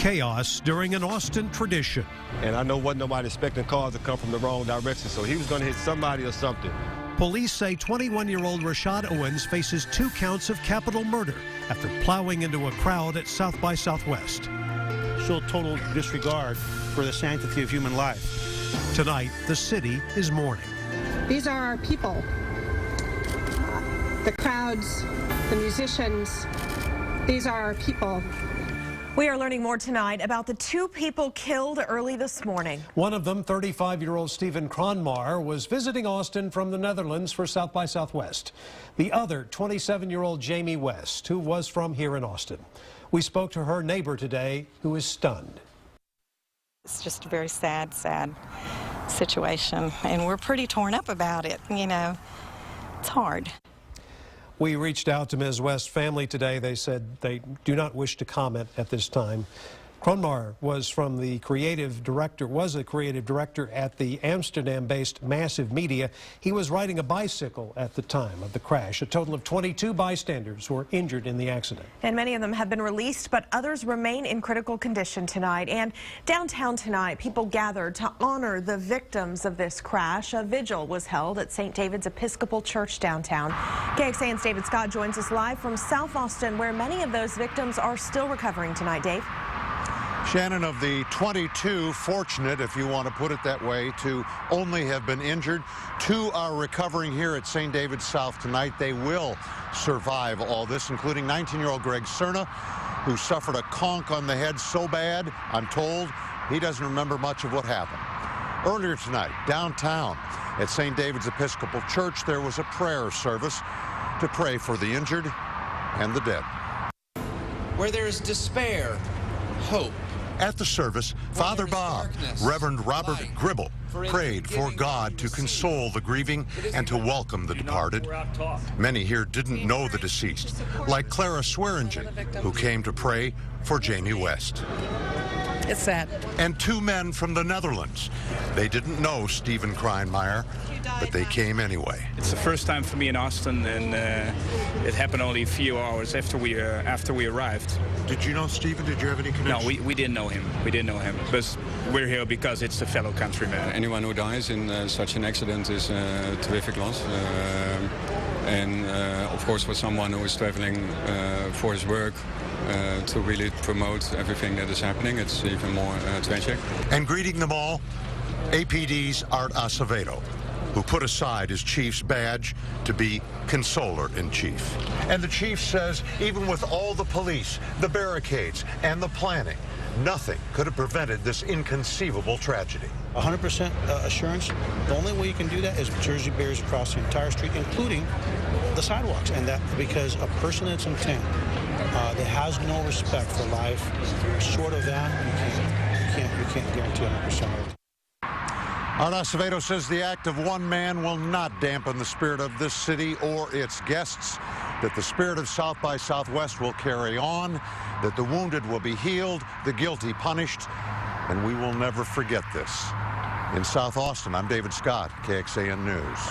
Chaos during an Austin tradition. And I know wasn't nobody expecting cars to come from the wrong direction, so he was going to hit somebody or something. Police say 21-year-old Rashad Owens faces 2 counts of capital murder after plowing into a crowd at South by Southwest. Show total disregard for the sanctity of human life. Tonight, the city is mourning. These are our people. The crowds, the musicians, these are our people. We are learning more tonight about the 2 people killed early this morning. One of them, 35-year-old Stephen Kronmar, was visiting Austin from the Netherlands for South by Southwest. The other, 27-year-old Jamie West, who was from here in Austin. We spoke to her neighbor today, who is stunned. It's just a very sad situation, and we're pretty torn up about it. You know, it's hard. We reached out to Ms. West's family today. They said they do not wish to comment at this time. Kronmar was a creative director at the Amsterdam-based Massive Media. He was riding a bicycle at the time of the crash. A total of 22 bystanders were injured in the accident. And many of them have been released, but others remain in critical condition tonight. And downtown tonight, people gathered to honor the victims of this crash. A vigil was held at St. David's Episcopal Church downtown. KXAN's David Scott joins us live from South Austin, where many of those victims are still recovering tonight. Dave? Shannon, of the 22 fortunate, if you want to put it that way, to only have been injured, 2 are recovering here at St. David's South tonight. They will survive all this, including 19-year-old Greg Cerna, who suffered a conk on the head so bad, I'm told, he doesn't remember much of what happened. Earlier tonight, downtown at St. David's Episcopal Church, there was a prayer service to pray for the injured and the dead. Where there is despair, hope. At the service, Father Bob, Reverend Robert Gribble, prayed for God to console the grieving and to welcome the departed. Many here didn't know the deceased, like Clara Swearingen, who came to pray for Jamie West. It's sad. And 2 men from the Netherlands. They didn't know Stephen Kronmar, but they came anyway. It's the first time for me in Austin, and it happened only a few hours after we arrived. Did you know Stephen? Did you have any connection? No, we didn't know him. We didn't know him. But we're here because it's a fellow countryman. Anyone who dies in such an accident is a terrific loss. Of course, for someone who is traveling for his work, to really promote everything that is happening, it's even more tragic. And greeting them all, APD's Art Acevedo, who put aside his chief's badge to be consoler-in-chief. And the chief says, even with all the police, the barricades, and the planning, nothing could have prevented this inconceivable tragedy. 100% assurance. The only way you can do that is Jersey barriers across the entire street, including the sidewalks. And that because a person that's intent that has no respect for life, short of that, you can't guarantee 100%. Art Acevedo says the act of one man will not dampen the spirit of this city or its guests, that the spirit of South by Southwest will carry on, that the wounded will be healed, the guilty punished, and we will never forget this. In South Austin, I'm David Scott, KXAN News.